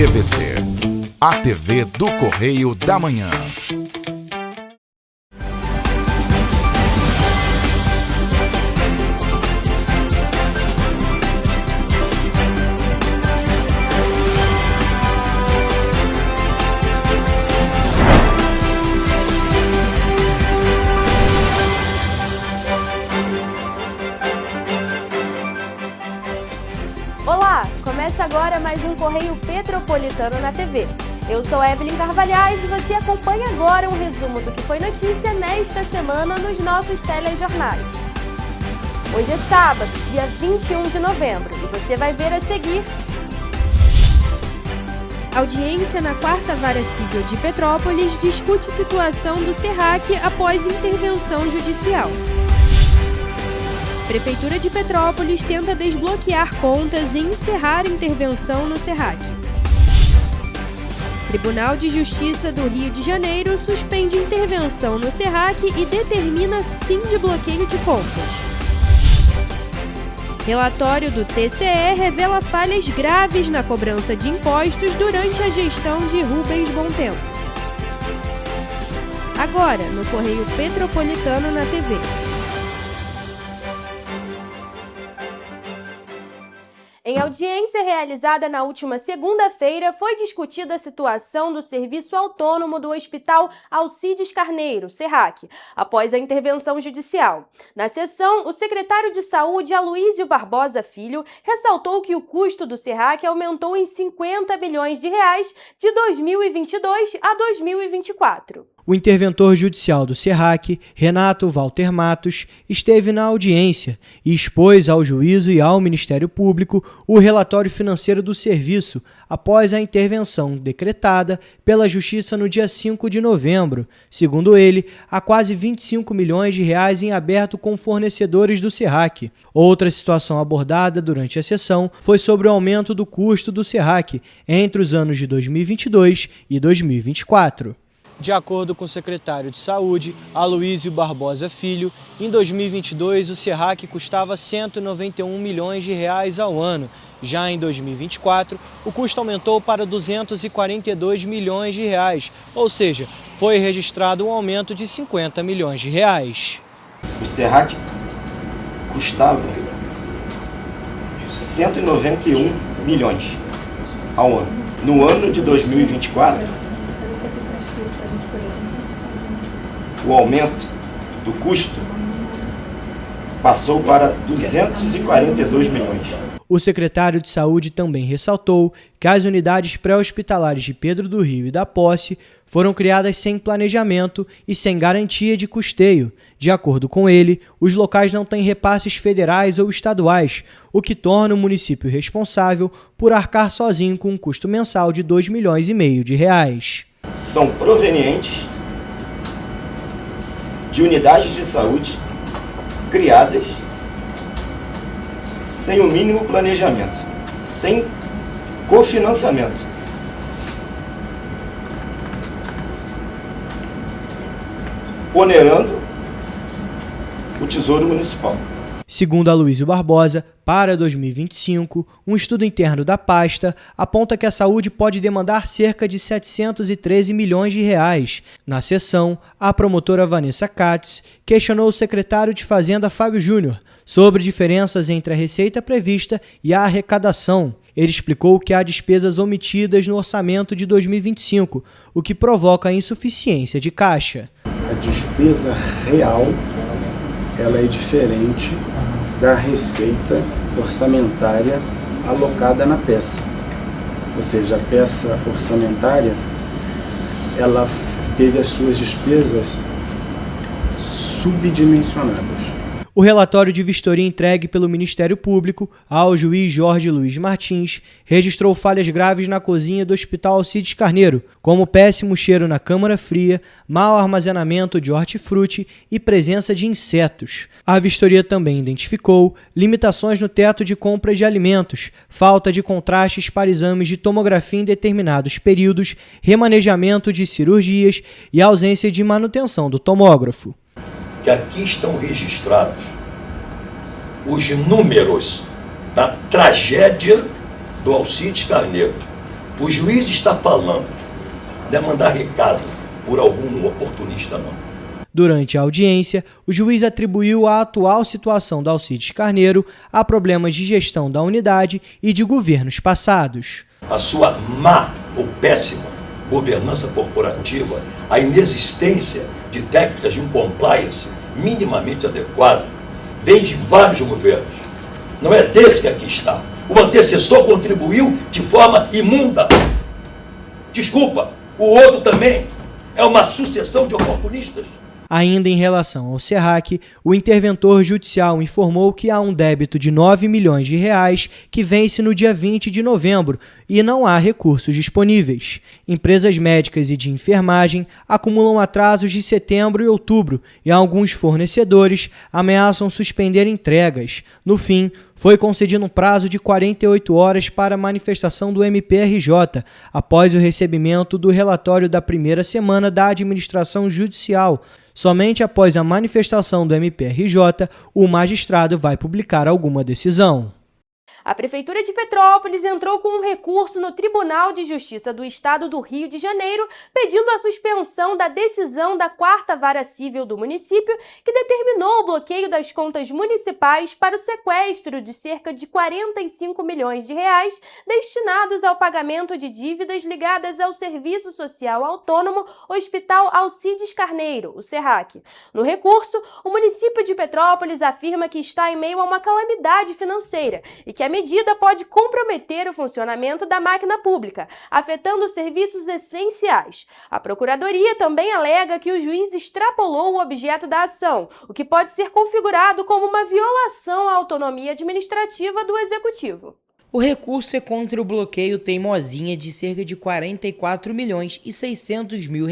TVC, a TV do Correio da Manhã. Olá, começa agora mais um Correio Petropolitano na TV. Eu sou Evelyn Carvalhais e você acompanha agora um resumo do que foi notícia nesta semana nos nossos telejornais. Hoje é sábado, dia 21 de novembro, e você vai ver a seguir: audiência na 4ª Vara Civil de Petrópolis discute situação do SERRAC após intervenção judicial. Prefeitura de Petrópolis tenta desbloquear contas e encerrar intervenção no SERRAC. Tribunal de Justiça do Rio de Janeiro suspende intervenção no SERRAC e determina fim de bloqueio de contas. Relatório do TCE revela falhas graves na cobrança de impostos durante a gestão de Rubens Bom Tempo. Agora, no Correio Petropolitano na TV. Em audiência realizada na última segunda-feira, foi discutida a situação do serviço autônomo do Hospital Alcides Carneiro, SERRAC, após a intervenção judicial. Na sessão, o secretário de Saúde, Aloísio Barbosa Filho, ressaltou que o custo do SERRAC aumentou em 50 milhões de reais de 2022 a 2024. O interventor judicial do SERRAC, Renato Walter Matos, esteve na audiência e expôs ao juízo e ao Ministério Público o relatório financeiro do serviço após a intervenção decretada pela Justiça no dia 5 de novembro. Segundo ele, há quase 25 milhões de reais em aberto com fornecedores do SERRAC. Outra situação abordada durante a sessão foi sobre o aumento do custo do SERRAC entre os anos de 2022 e 2024. De acordo com o secretário de Saúde, Aloísio Barbosa Filho, em 2022 o SERRAC custava 191 milhões de reais ao ano. Já em 2024, o custo aumentou para 242 milhões de reais, ou seja, foi registrado um aumento de 50 milhões de reais. O SERRAC custava 191 milhões ao ano. No ano de 2024, o aumento do custo passou para 242 milhões. O secretário de Saúde também ressaltou que as unidades pré-hospitalares de Pedro do Rio e da Posse foram criadas sem planejamento e sem garantia de custeio. De acordo com ele, os locais não têm repasses federais ou estaduais, o que torna o município responsável por arcar sozinho com um custo mensal de 2,5 milhões de reais. São provenientes de unidades de saúde criadas sem o mínimo planejamento, sem cofinanciamento. Onerando o Tesouro Municipal. Segundo Aloísio Barbosa, para 2025, um estudo interno da pasta aponta que a saúde pode demandar cerca de 713 milhões de reais. Na sessão, a promotora Vanessa Katz questionou o secretário de Fazenda Fábio Júnior sobre diferenças entre a receita prevista e a arrecadação. Ele explicou que há despesas omitidas no orçamento de 2025, o que provoca a insuficiência de caixa. A despesa real ela é diferente da receita orçamentária alocada na peça. Ou seja, a peça orçamentária ela teve as suas despesas subdimensionadas. O relatório de vistoria entregue pelo Ministério Público ao juiz Jorge Luiz Martins registrou falhas graves na cozinha do Hospital Alcides Carneiro, como péssimo cheiro na câmara fria, mau armazenamento de hortifruti e presença de insetos. A vistoria também identificou limitações no teto de compra de alimentos, falta de contrastes para exames de tomografia em determinados períodos, remanejamento de cirurgias e ausência de manutenção do tomógrafo. Que aqui estão registrados os números da tragédia do Alcides Carneiro. O juiz está falando, não é mandar recado por algum oportunista, não. Durante a audiência, o juiz atribuiu a atual situação da Alcides Carneiro a problemas de gestão da unidade e de governos passados. A sua má ou péssima governança corporativa, a inexistência de técnicas de um compliance minimamente adequado, vem de vários governos. Não é desse que aqui está. O antecessor contribuiu de forma imunda. Desculpa, o outro também é uma sucessão de oportunistas. Ainda em relação ao SERRAC, o interventor judicial informou que há um débito de R$ 9 milhões que vence no dia 20 de novembro e não há recursos disponíveis. Empresas médicas e de enfermagem acumulam atrasos de setembro e outubro e alguns fornecedores ameaçam suspender entregas. No fim, foi concedido um prazo de 48 horas para a manifestação do MPRJ, após o recebimento do relatório da primeira semana da administração judicial. Somente após a manifestação do MPRJ, o magistrado vai publicar alguma decisão. A Prefeitura de Petrópolis entrou com um recurso no Tribunal de Justiça do Estado do Rio de Janeiro, pedindo a suspensão da decisão da 4ª Vara Civil do município, que determinou o bloqueio das contas municipais para o sequestro de cerca de R$ 45 milhões destinados ao pagamento de dívidas ligadas ao Serviço Social Autônomo Hospital Alcides Carneiro, o SERRAC. No recurso, o município de Petrópolis afirma que está em meio a uma calamidade financeira e que a medida pode comprometer o funcionamento da máquina pública, afetando os serviços essenciais. A Procuradoria também alega que o juiz extrapolou o objeto da ação, o que pode ser configurado como uma violação à autonomia administrativa do Executivo. O recurso é contra o bloqueio teimosinha de cerca de R$ 44 milhões e 600 mil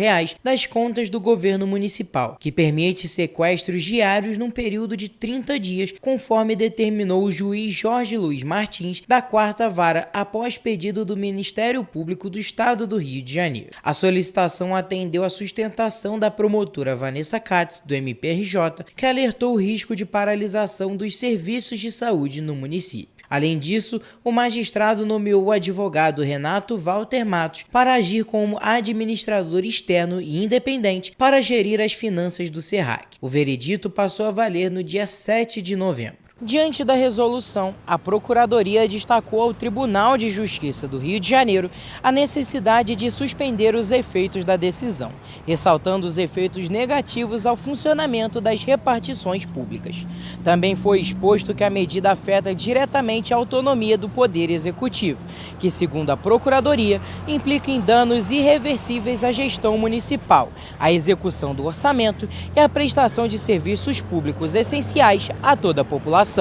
das contas do governo municipal, que permite sequestros diários num período de 30 dias, conforme determinou o juiz Jorge Luiz Martins, da 4ª Vara, após pedido do Ministério Público do Estado do Rio de Janeiro. A solicitação atendeu à sustentação da promotora Vanessa Katz, do MPRJ, que alertou o risco de paralisação dos serviços de saúde no município. Além disso, o magistrado nomeou o advogado Renato Walter Matos para agir como administrador externo e independente para gerir as finanças do SERRAC. O veredito passou a valer no dia 7 de novembro. Diante da resolução, a Procuradoria destacou ao Tribunal de Justiça do Rio de Janeiro a necessidade de suspender os efeitos da decisão, ressaltando os efeitos negativos ao funcionamento das repartições públicas. Também foi exposto que a medida afeta diretamente a autonomia do Poder Executivo, que, segundo a Procuradoria, implica em danos irreversíveis à gestão municipal, à execução do orçamento e à prestação de serviços públicos essenciais a toda a população.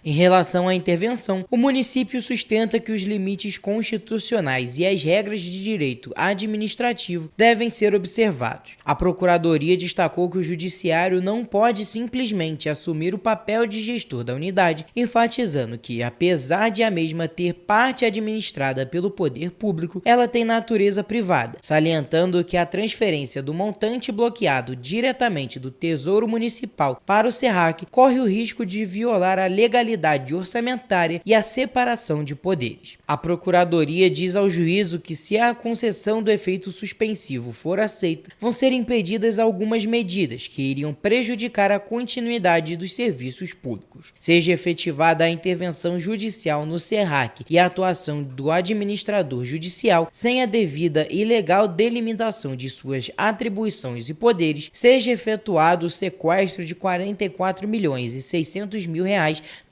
Em relação à intervenção, o município sustenta que os limites constitucionais e as regras de direito administrativo devem ser observados. A Procuradoria destacou que o Judiciário não pode simplesmente assumir o papel de gestor da unidade, enfatizando que, apesar de a mesma ter parte administrada pelo poder público, ela tem natureza privada, salientando que a transferência do montante bloqueado diretamente do Tesouro Municipal para o SERRAC corre o risco de violar a legalidade orçamentária e a separação de poderes. A Procuradoria diz ao juízo que, se a concessão do efeito suspensivo for aceita, vão ser impedidas algumas medidas que iriam prejudicar a continuidade dos serviços públicos. Seja efetivada a intervenção judicial no SERRAC e a atuação do administrador judicial sem a devida e legal delimitação de suas atribuições e poderes, seja efetuado o sequestro de R$ 44 milhões e 600 mil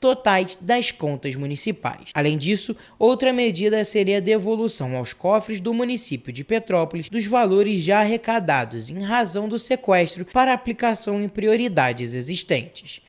totais das contas municipais. Além disso, outra medida seria a devolução aos cofres do município de Petrópolis dos valores já arrecadados em razão do sequestro para aplicação em prioridades existentes.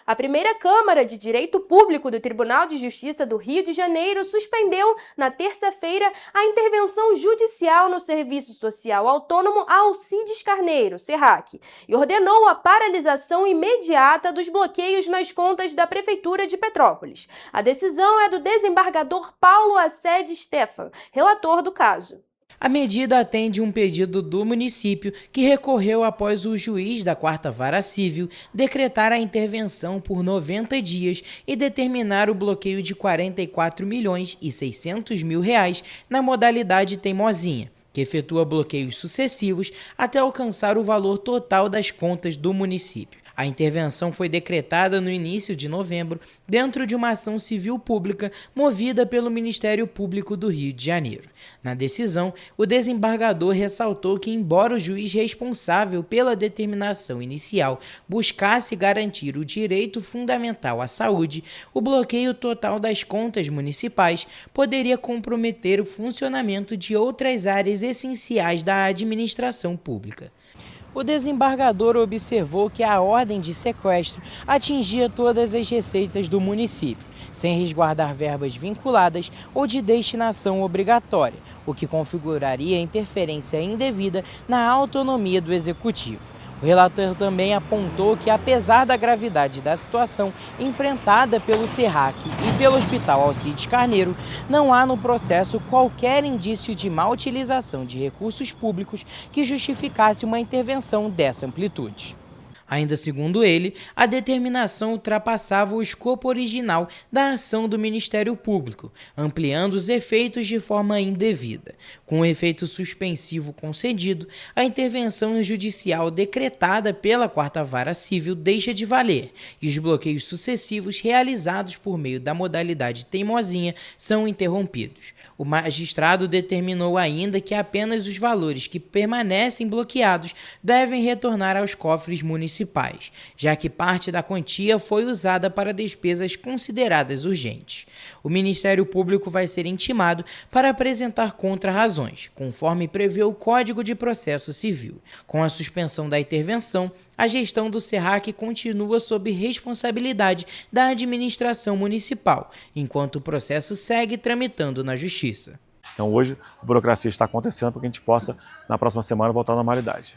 A primeira Câmara de Direito Público do Tribunal de Justiça do Rio de Janeiro suspendeu, na terça-feira, a intervenção judicial no Serviço Social Autônomo Alcides Carneiro, SERRAC, e ordenou a paralisação imediata dos bloqueios nas contas da Prefeitura de Petrópolis. A decisão é do desembargador Paulo Assed Stefan, relator do caso. A medida atende um pedido do município que recorreu após o juiz da 4ª Vara Civil decretar a intervenção por 90 dias e determinar o bloqueio de R$ 44.600.000 na modalidade teimosinha, que efetua bloqueios sucessivos até alcançar o valor total das contas do município. A intervenção foi decretada no início de novembro, dentro de uma ação civil pública movida pelo Ministério Público do Rio de Janeiro. Na decisão, o desembargador ressaltou que, embora o juiz responsável pela determinação inicial buscasse garantir o direito fundamental à saúde, o bloqueio total das contas municipais poderia comprometer o funcionamento de outras áreas essenciais da administração pública. O desembargador observou que a ordem de sequestro atingia todas as receitas do município, sem resguardar verbas vinculadas ou de destinação obrigatória, o que configuraria interferência indevida na autonomia do executivo. O relator também apontou que, apesar da gravidade da situação enfrentada pelo SERRAC e pelo Hospital Alcides Carneiro, não há no processo qualquer indício de má utilização de recursos públicos que justificasse uma intervenção dessa amplitude. Ainda segundo ele, a determinação ultrapassava o escopo original da ação do Ministério Público, ampliando os efeitos de forma indevida. Com o efeito suspensivo concedido, a intervenção judicial decretada pela 4ª Vara Civil deixa de valer e os bloqueios sucessivos realizados por meio da modalidade teimosinha são interrompidos. O magistrado determinou ainda que apenas os valores que permanecem bloqueados devem retornar aos cofres municipais, já que parte da quantia foi usada para despesas consideradas urgentes. O Ministério Público vai ser intimado para apresentar contra-razões, conforme prevê o Código de Processo Civil. Com a suspensão da intervenção, a gestão do SERRAC continua sob responsabilidade da administração municipal, enquanto o processo segue tramitando na Justiça. Então hoje a burocracia está acontecendo para que a gente possa, na próxima semana, voltar à normalidade.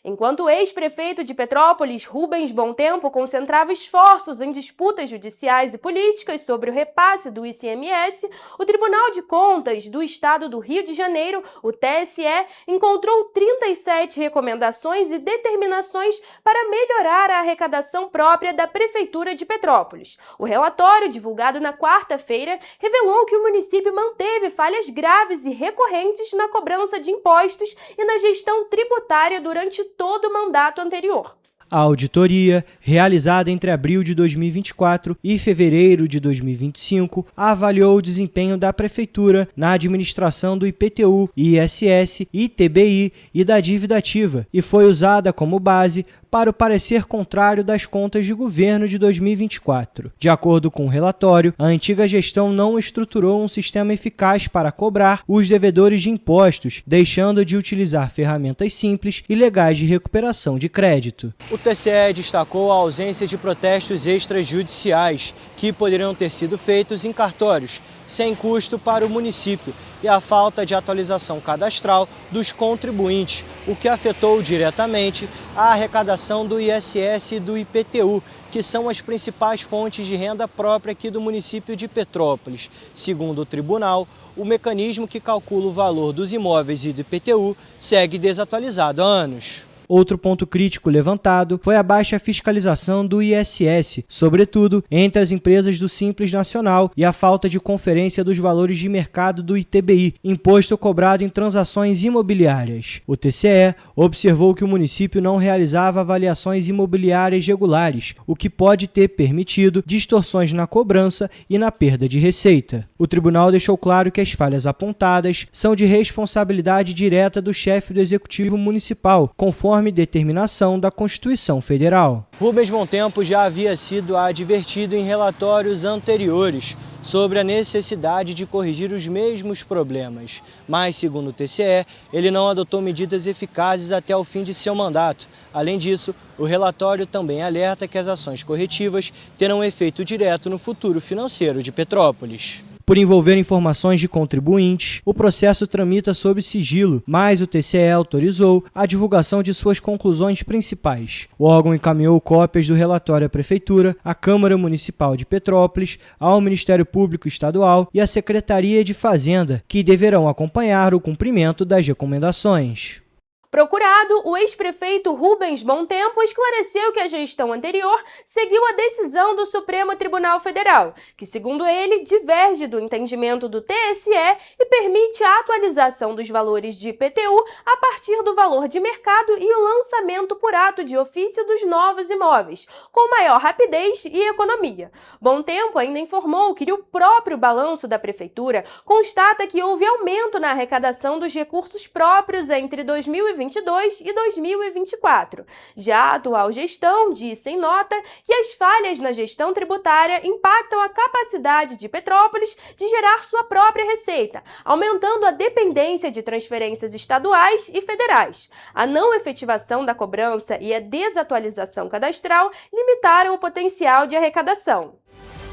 Enquanto o ex-prefeito de Petrópolis, Rubens Bontempo, concentrava esforços em disputas judiciais e políticas sobre o repasse do ICMS, o Tribunal de Contas do Estado do Rio de Janeiro, o TSE, encontrou 37 recomendações e determinações para melhorar a arrecadação própria da Prefeitura de Petrópolis. O relatório, divulgado na quarta-feira, revelou que o município manteve falhas graves e recorrentes na cobrança de impostos e na gestão tributária durante todo o mandato anterior. A auditoria, realizada entre abril de 2024 e fevereiro de 2025, avaliou o desempenho da Prefeitura na administração do IPTU, ISS, ITBI e da dívida ativa e foi usada como base para o parecer contrário das contas de governo de 2024. De acordo com o relatório, a antiga gestão não estruturou um sistema eficaz para cobrar os devedores de impostos, deixando de utilizar ferramentas simples e legais de recuperação de crédito. O TCE destacou a ausência de protestos extrajudiciais, que poderiam ter sido feitos em cartórios, sem custo para o município, e a falta de atualização cadastral dos contribuintes, o que afetou diretamente a arrecadação do ISS e do IPTU, que são as principais fontes de renda própria aqui do município de Petrópolis. Segundo o tribunal, o mecanismo que calcula o valor dos imóveis e do IPTU segue desatualizado há anos. Outro ponto crítico levantado foi a baixa fiscalização do ISS, sobretudo entre as empresas do Simples Nacional, e a falta de conferência dos valores de mercado do ITBI, imposto cobrado em transações imobiliárias. O TCE observou que o município não realizava avaliações imobiliárias regulares, o que pode ter permitido distorções na cobrança e na perda de receita. O tribunal deixou claro que as falhas apontadas são de responsabilidade direta do chefe do Executivo Municipal, conforme determinação da Constituição Federal. Rubens Bontempo já havia sido advertido em relatórios anteriores sobre a necessidade de corrigir os mesmos problemas, mas, segundo o TCE, ele não adotou medidas eficazes até o fim de seu mandato. Além disso, o relatório também alerta que as ações corretivas terão efeito direto no futuro financeiro de Petrópolis. Por envolver informações de contribuintes, o processo tramita sob sigilo, mas o TCE autorizou a divulgação de suas conclusões principais. O órgão encaminhou cópias do relatório à Prefeitura, à Câmara Municipal de Petrópolis, ao Ministério Público Estadual e à Secretaria de Fazenda, que deverão acompanhar o cumprimento das recomendações. Procurado, o ex-prefeito Rubens Bom Tempo esclareceu que a gestão anterior seguiu a decisão do Supremo Tribunal Federal, que, segundo ele, diverge do entendimento do TSE e permite a atualização dos valores de IPTU a partir do valor de mercado e o lançamento por ato de ofício dos novos imóveis, com maior rapidez e economia. Bom Tempo ainda informou que o próprio balanço da Prefeitura constata que houve aumento na arrecadação dos recursos próprios entre 2022 e 2024. Já a atual gestão disse em nota que as falhas na gestão tributária impactam a capacidade de Petrópolis de gerar sua própria receita, aumentando a dependência de transferências estaduais e federais. A não efetivação da cobrança e a desatualização cadastral limitaram o potencial de arrecadação.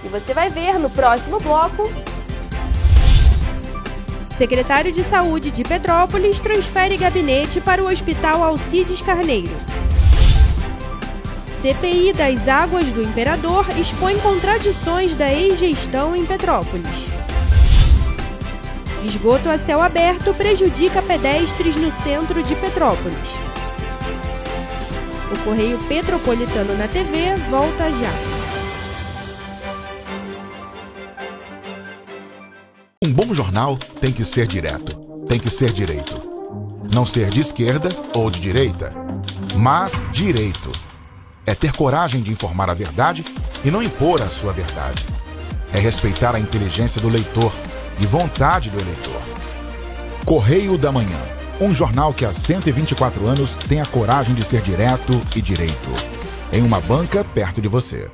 E você vai ver no próximo bloco. Secretário de Saúde de Petrópolis transfere gabinete para o Hospital Alcides Carneiro. CPI das Águas do Imperador expõe contradições da ex-gestão em Petrópolis. Esgoto a céu aberto prejudica pedestres no centro de Petrópolis. O Correio Petropolitano na TV volta já. Um bom jornal tem que ser direto, tem que ser direito. Não ser de esquerda ou de direita, mas direito. É ter coragem de informar a verdade e não impor a sua verdade. É respeitar a inteligência do leitor e vontade do eleitor. Correio da Manhã, um jornal que há 124 anos tem a coragem de ser direto e direito. Em uma banca perto de você.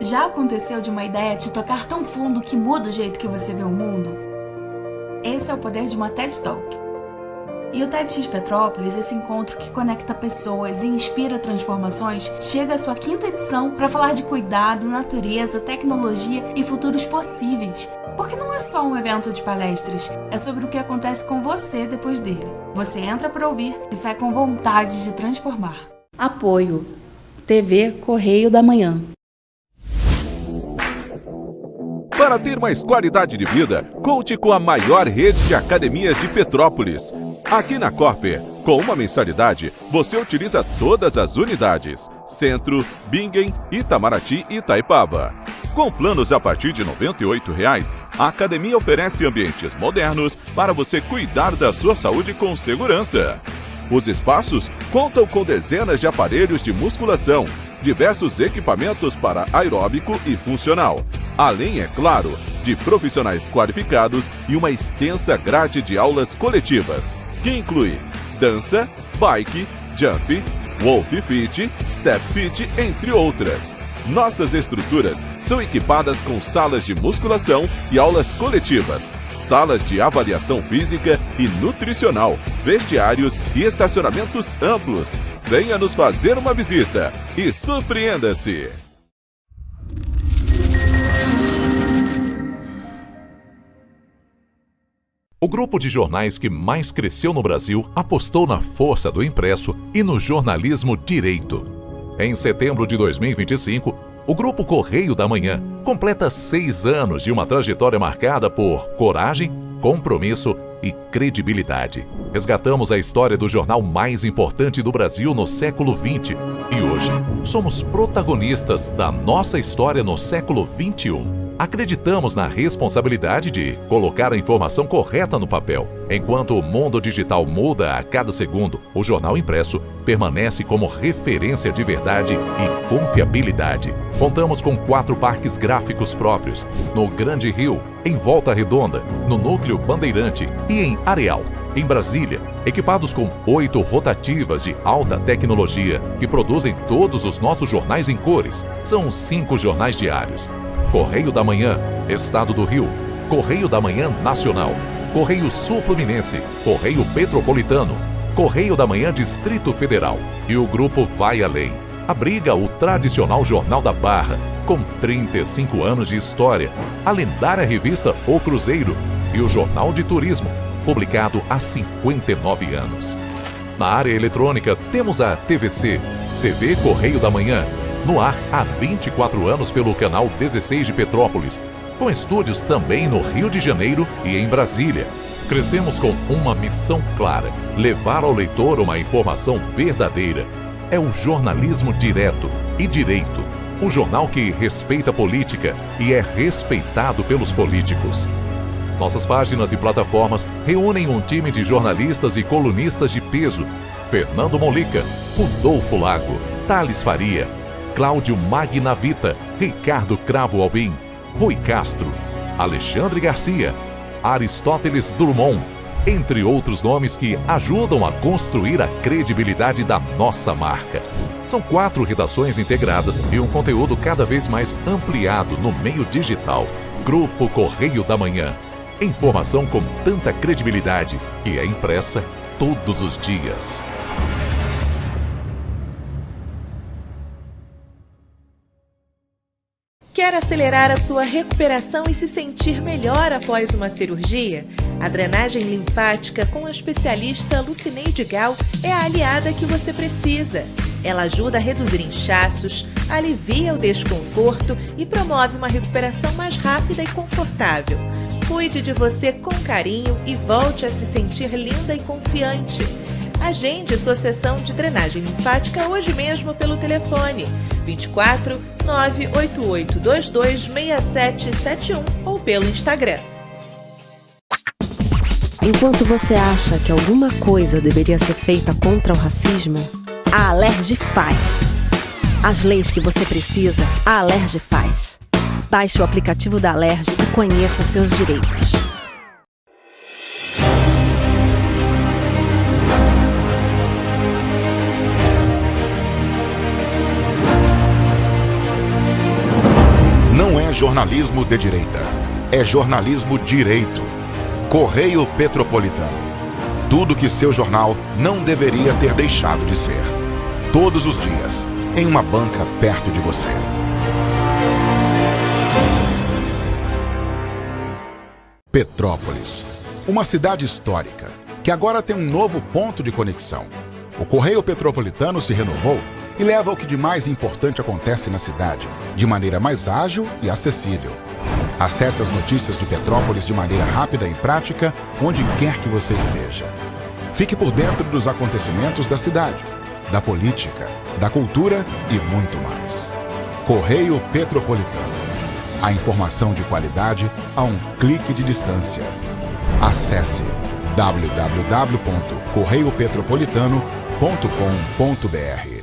Já aconteceu de uma ideia te tocar tão fundo que muda o jeito que você vê o mundo? Esse é o poder de uma TED Talk. E o TEDx Petrópolis, esse encontro que conecta pessoas e inspira transformações, chega à sua 5ª edição para falar de cuidado, natureza, tecnologia e futuros possíveis. Porque não é só um evento de palestras, é sobre o que acontece com você depois dele. Você entra para ouvir e sai com vontade de transformar. Apoio TV Correio da Manhã. Para ter mais qualidade de vida, conte com a maior rede de academias de Petrópolis. Aqui na Corper, com uma mensalidade, você utiliza todas as unidades: Centro, Bingen, Itamaraty e Itaipava. Com planos a partir de R$ 98,00, a academia oferece ambientes modernos para você cuidar da sua saúde com segurança. Os espaços contam com dezenas de aparelhos de musculação, diversos equipamentos para aeróbico e funcional, além, é claro, de profissionais qualificados e uma extensa grade de aulas coletivas, que inclui dança, bike, jump, wolf fit, step fit, entre outras. Nossas estruturas são equipadas com salas de musculação e aulas coletivas, salas de avaliação física e nutricional, vestiários e estacionamentos amplos. Venha nos fazer uma visita e surpreenda-se! O grupo de jornais que mais cresceu no Brasil apostou na força do impresso e no jornalismo direito. Em setembro de 2025, o Grupo Correio da Manhã completa 6 anos de uma trajetória marcada por coragem, compromisso e credibilidade. Resgatamos a história do jornal mais importante do Brasil no século XX e hoje somos protagonistas da nossa história no século XXI. Acreditamos na responsabilidade de colocar a informação correta no papel. Enquanto o mundo digital muda a cada segundo, o jornal impresso permanece como referência de verdade e confiabilidade. Contamos com 4 parques gráficos próprios, no Grande Rio, em Volta Redonda, no Núcleo Bandeirante e em Areal, em Brasília, equipados com 8 rotativas de alta tecnologia que produzem todos os nossos jornais em cores. São 5 jornais diários. Correio da Manhã, Estado do Rio, Correio da Manhã Nacional, Correio Sul Fluminense, Correio Petropolitano, Correio da Manhã Distrito Federal e o Grupo Vai Além. abriga o tradicional Jornal da Barra, com 35 anos de história, a lendária revista O Cruzeiro e o Jornal de Turismo, publicado há 59 anos. Na área eletrônica, temos a TVC, TV Correio da Manhã, no ar há 24 anos pelo canal 16 de Petrópolis, com estúdios também no Rio de Janeiro e em Brasília. Crescemos com uma missão clara: levar ao leitor uma informação verdadeira. É o jornalismo direto e direito, um jornal que respeita a política e é respeitado pelos políticos. Nossas páginas e plataformas reúnem um time de jornalistas e colunistas de peso: Fernando Molica, Rodolfo Lago, Thales Faria, Cláudio Magnavita, Ricardo Cravo Albim, Rui Castro, Alexandre Garcia, Aristóteles Drummond, entre outros nomes que ajudam a construir a credibilidade da nossa marca. São 4 redações integradas e um conteúdo cada vez mais ampliado no meio digital. Grupo Correio da Manhã. Informação com tanta credibilidade que é impressa todos os dias. Quer acelerar a sua recuperação e se sentir melhor após uma cirurgia? A drenagem linfática com a especialista Lucineide Gal é a aliada que você precisa. Ela ajuda a reduzir inchaços, alivia o desconforto e promove uma recuperação mais rápida e confortável. Cuide de você com carinho e volte a se sentir linda e confiante. Agende sua sessão de drenagem linfática hoje mesmo pelo telefone 24 98822 6771 ou pelo Instagram. Enquanto você acha que alguma coisa deveria ser feita contra o racismo, a Alerj faz. As leis que você precisa, a Alerj faz. Baixe o aplicativo da Alerj e conheça seus direitos. Não é jornalismo de direita, é jornalismo direito. Correio Petropolitano. Tudo que seu jornal não deveria ter deixado de ser. Todos os dias, em uma banca perto de você. Petrópolis, uma cidade histórica, que agora tem um novo ponto de conexão. O Correio Petropolitano se renovou e leva o que de mais importante acontece na cidade, de maneira mais ágil e acessível. Acesse as notícias de Petrópolis de maneira rápida e prática, onde quer que você esteja. Fique por dentro dos acontecimentos da cidade, da política, da cultura e muito mais. Correio Petropolitano. A informação de qualidade a um clique de distância. Acesse www.correiopetropolitano.com.br.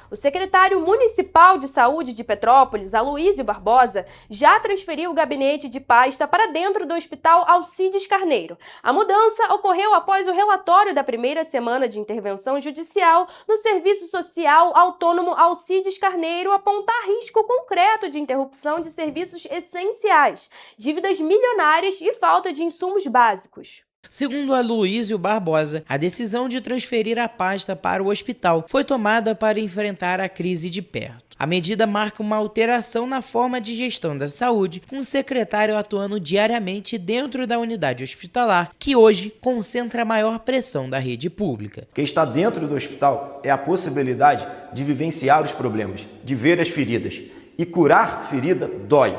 O secretário municipal de saúde de Petrópolis, Aloísio Barbosa, já transferiu o gabinete de pasta para dentro do Hospital Alcides Carneiro. A mudança ocorreu após o relatório da primeira semana de intervenção judicial no Serviço Social Autônomo Alcides Carneiro apontar risco concreto de interrupção de serviços essenciais, dívidas milionárias e falta de insumos básicos. Segundo Aloísio Barbosa, a decisão de transferir a pasta para o hospital foi tomada para enfrentar a crise de perto. A medida marca uma alteração na forma de gestão da saúde, com o secretário atuando diariamente dentro da unidade hospitalar, que hoje concentra a maior pressão da rede pública. O que está dentro do hospital é a possibilidade de vivenciar os problemas, de ver as feridas. E curar ferida dói.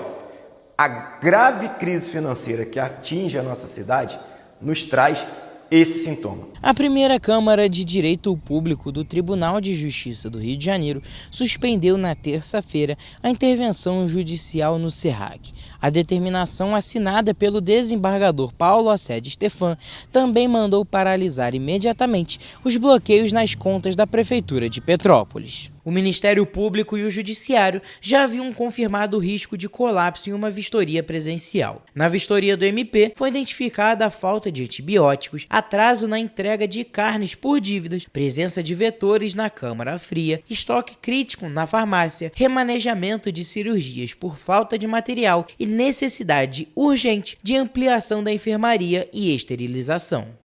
A grave crise financeira que atinge a nossa cidade nos traz esse sintoma. A primeira Câmara de Direito Público do Tribunal de Justiça do Rio de Janeiro suspendeu na terça-feira a intervenção judicial no SERRAC. A determinação assinada pelo desembargador Paulo Assede Stefan também mandou paralisar imediatamente os bloqueios nas contas da Prefeitura de Petrópolis. O Ministério Público e o Judiciário já haviam confirmado o risco de colapso em uma vistoria presencial. Na vistoria do MP, foi identificada a falta de antibióticos, atraso na entrega de carnes por dívidas, presença de vetores na câmara fria, estoque crítico na farmácia, remanejamento de cirurgias por falta de material e necessidade urgente de ampliação da enfermaria e esterilização.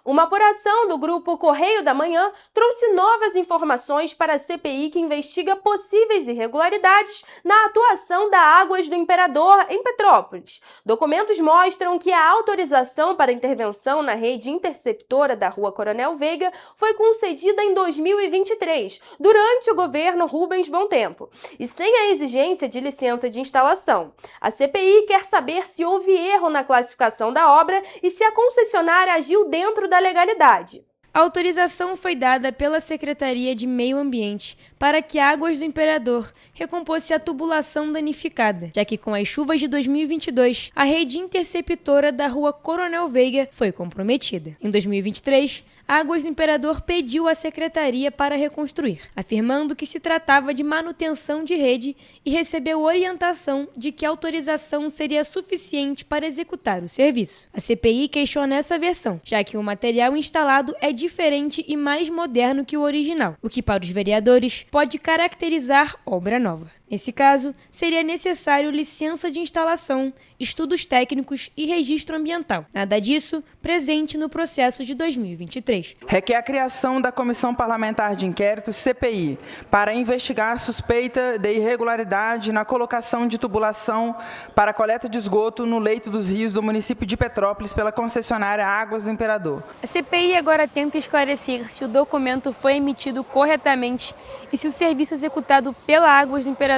Uma apuração do grupo Correio da Manhã trouxe novas informações para a CPI que investiga possíveis irregularidades na atuação da Águas do Imperador em Petrópolis. Documentos mostram que a autorização para intervenção na rede interceptora da Rua Coronel Veiga foi concedida em 2023, durante o governo Rubens Bom Tempo, e sem a exigência de licença de instalação. A CPI quer saber se houve erro na classificação da obra e se a concessionária agiu dentro da legalidade. A autorização foi dada pela Secretaria de Meio Ambiente para que a Águas do Imperador recompôsse a tubulação danificada, já que com as chuvas de 2022, a rede interceptora da Rua Coronel Veiga foi comprometida. Em 2023, a Águas do Imperador pediu à Secretaria para reconstruir, afirmando que se tratava de manutenção de rede e recebeu orientação de que a autorização seria suficiente para executar o serviço. A CPI questiona essa versão, já que o material instalado é diferente e mais moderno que o original, o que para os vereadores pode caracterizar obra nova. Nesse caso, seria necessário licença de instalação, estudos técnicos e registro ambiental. Nada disso presente no processo de 2023. Requer a criação da Comissão Parlamentar de Inquérito, CPI, para investigar a suspeita de irregularidade na colocação de tubulação para coleta de esgoto no leito dos rios do município de Petrópolis pela concessionária Águas do Imperador. A CPI agora tenta esclarecer se o documento foi emitido corretamente e se o serviço executado pela Águas do Imperador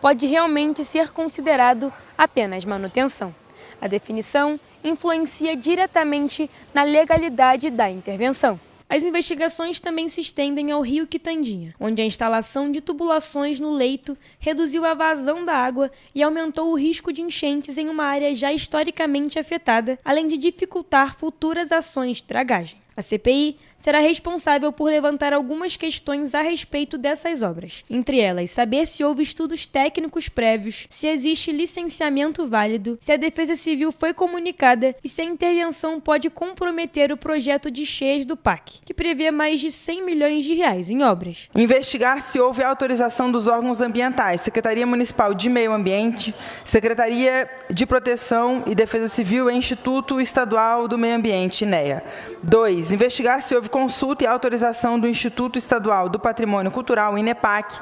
pode realmente ser considerado apenas manutenção. A definição influencia diretamente na legalidade da intervenção. As investigações também se estendem ao Rio Quitandinha, onde a instalação de tubulações no leito reduziu a vazão da água e aumentou o risco de enchentes em uma área já historicamente afetada, além de dificultar futuras ações de dragagem. A CPI será responsável por levantar algumas questões a respeito dessas obras, entre elas saber se houve estudos técnicos prévios, se existe licenciamento válido, se a Defesa Civil foi comunicada e se a intervenção pode comprometer o projeto de cheias do PAC, que prevê mais de 100 milhões de reais em obras. Investigar se houve autorização dos órgãos ambientais, Secretaria Municipal de Meio Ambiente, Secretaria de Proteção e Defesa Civil e Instituto Estadual do Meio Ambiente, INEA. 2. Investigar se houve consulta e autorização do Instituto Estadual do Patrimônio Cultural, INEPAC,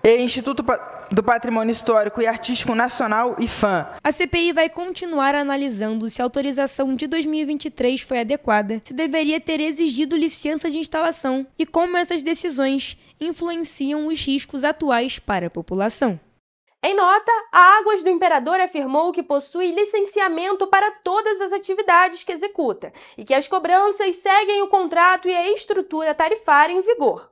e Instituto do Patrimônio Histórico e Artístico Nacional, IFAM. A CPI vai continuar analisando se a autorização de 2023 foi adequada, se deveria ter exigido licença de instalação e como essas decisões influenciam os riscos atuais para a população. Em nota, a Águas do Imperador afirmou que possui licenciamento para todas as atividades que executa e que as cobranças seguem o contrato e a estrutura tarifária em vigor.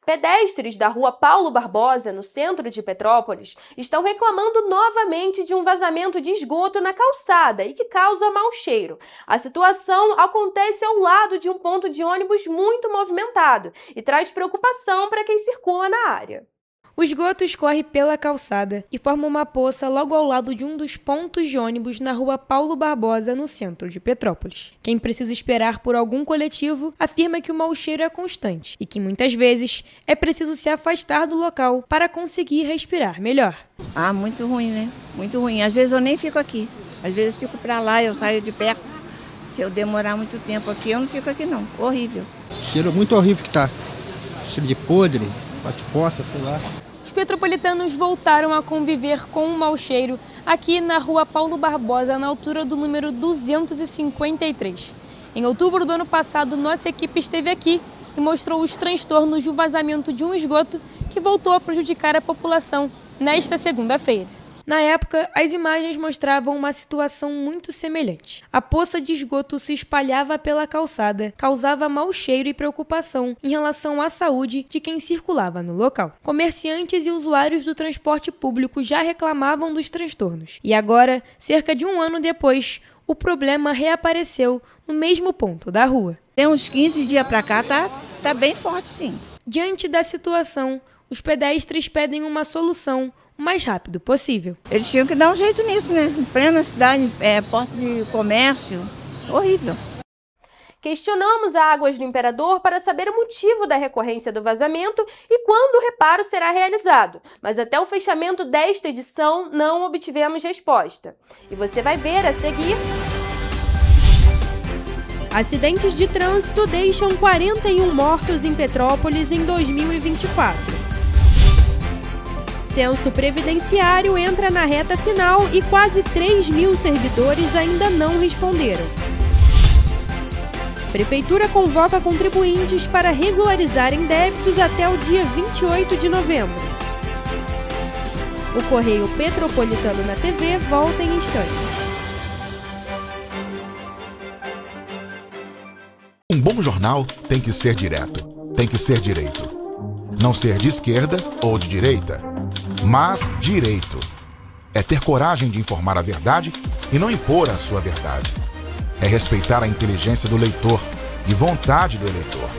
Pedestres da Rua Paulo Barbosa, no centro de Petrópolis, estão reclamando novamente de um vazamento de esgoto na calçada e que causa mau cheiro. A situação acontece ao lado de um ponto de ônibus muito movimentado e traz preocupação para quem circula na área. O esgoto escorre pela calçada e forma uma poça logo ao lado de um dos pontos de ônibus na Rua Paulo Barbosa, no centro de Petrópolis. Quem precisa esperar por algum coletivo afirma que o mau cheiro é constante e que muitas vezes é preciso se afastar do local para conseguir respirar melhor. Muito ruim, né? Muito ruim. Às vezes eu nem fico aqui. Às vezes eu fico para lá, eu saio de perto. Se eu demorar muito tempo aqui, eu não fico aqui não. Horrível. Cheiro muito horrível que tá. Cheiro de podre, as poças, sei lá. Os petropolitanos voltaram a conviver com um mau cheiro aqui na Rua Paulo Barbosa, na altura do número 253. Em outubro do ano passado, nossa equipe esteve aqui e mostrou os transtornos do vazamento de um esgoto que voltou a prejudicar a população nesta segunda-feira. Na época, as imagens mostravam uma situação muito semelhante. A poça de esgoto se espalhava pela calçada, causava mau cheiro e preocupação em relação à saúde de quem circulava no local. Comerciantes e usuários do transporte público já reclamavam dos transtornos. E agora, cerca de um ano depois, o problema reapareceu no mesmo ponto da rua. Tem uns 15 dias para cá, tá bem forte sim. Diante da situação, os pedestres pedem uma solução o mais rápido possível. Eles tinham que dar um jeito nisso, né? Em plena cidade, porta de comércio, horrível. Questionamos a Águas do Imperador para saber o motivo da recorrência do vazamento e quando o reparo será realizado, mas até o fechamento desta edição não obtivemos resposta. E você vai ver a seguir... Acidentes de trânsito deixam 41 mortos em Petrópolis em 2024. Censo previdenciário entra na reta final e quase 3.000 servidores ainda não responderam. Prefeitura convoca contribuintes para regularizarem débitos até o dia 28 de novembro. O Correio Petropolitano na TV volta em instantes. Um bom jornal tem que ser direto, tem que ser direito. Não ser de esquerda ou de direita, mas direito. É ter coragem de informar a verdade e não impor a sua verdade. É respeitar a inteligência do leitor e vontade do eleitor.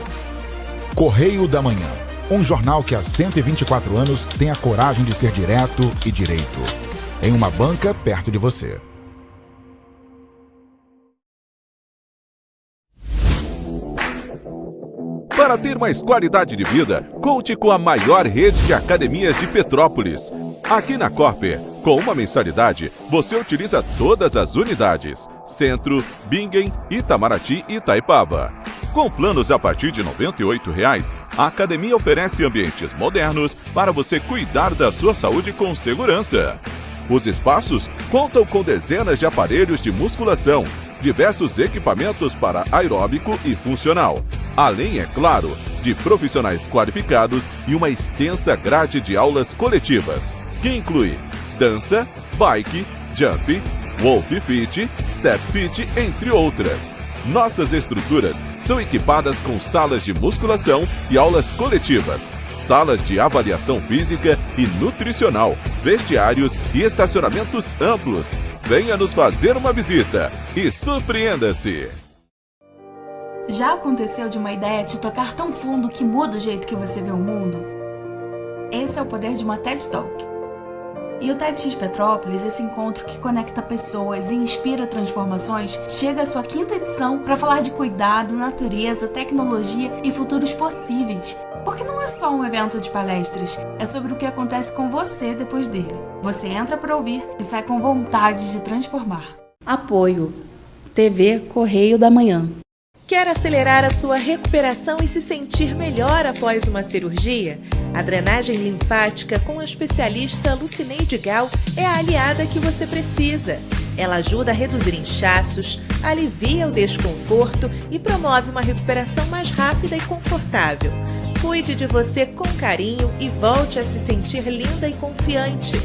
Correio da Manhã, um jornal que há 124 anos tem a coragem de ser direto e direito. Em uma banca perto de você. Para ter mais qualidade de vida, conte com a maior rede de academias de Petrópolis. Aqui na Corper, com uma mensalidade, você utiliza todas as unidades: Centro, Bingen, Itamaraty e Itaipava. Com planos a partir de R$ 98,00, a academia oferece ambientes modernos para você cuidar da sua saúde com segurança. Os espaços contam com dezenas de aparelhos de musculação, diversos equipamentos para aeróbico e funcional, além, é claro, de profissionais qualificados e uma extensa grade de aulas coletivas, que inclui dança, bike, jump, wolf fit, step fit, entre outras. Nossas estruturas são equipadas com salas de musculação e aulas coletivas, salas de avaliação física e nutricional, vestiários e estacionamentos amplos. Venha nos fazer uma visita e surpreenda-se! Já aconteceu de uma ideia te tocar tão fundo que muda o jeito que você vê o mundo? Esse é o poder de uma TED Talk. E o TEDx Petrópolis, esse encontro que conecta pessoas e inspira transformações, chega à sua 5ª edição para falar de cuidado, natureza, tecnologia e futuros possíveis. Porque não é só um evento de palestras, é sobre o que acontece com você depois dele. Você entra para ouvir e sai com vontade de transformar. Apoio TV Correio da Manhã. Quer acelerar a sua recuperação e se sentir melhor após uma cirurgia? A drenagem linfática com a especialista Lucineide Gal é a aliada que você precisa. Ela ajuda a reduzir inchaços, alivia o desconforto e promove uma recuperação mais rápida e confortável. Cuide de você com carinho e volte a se sentir linda e confiante.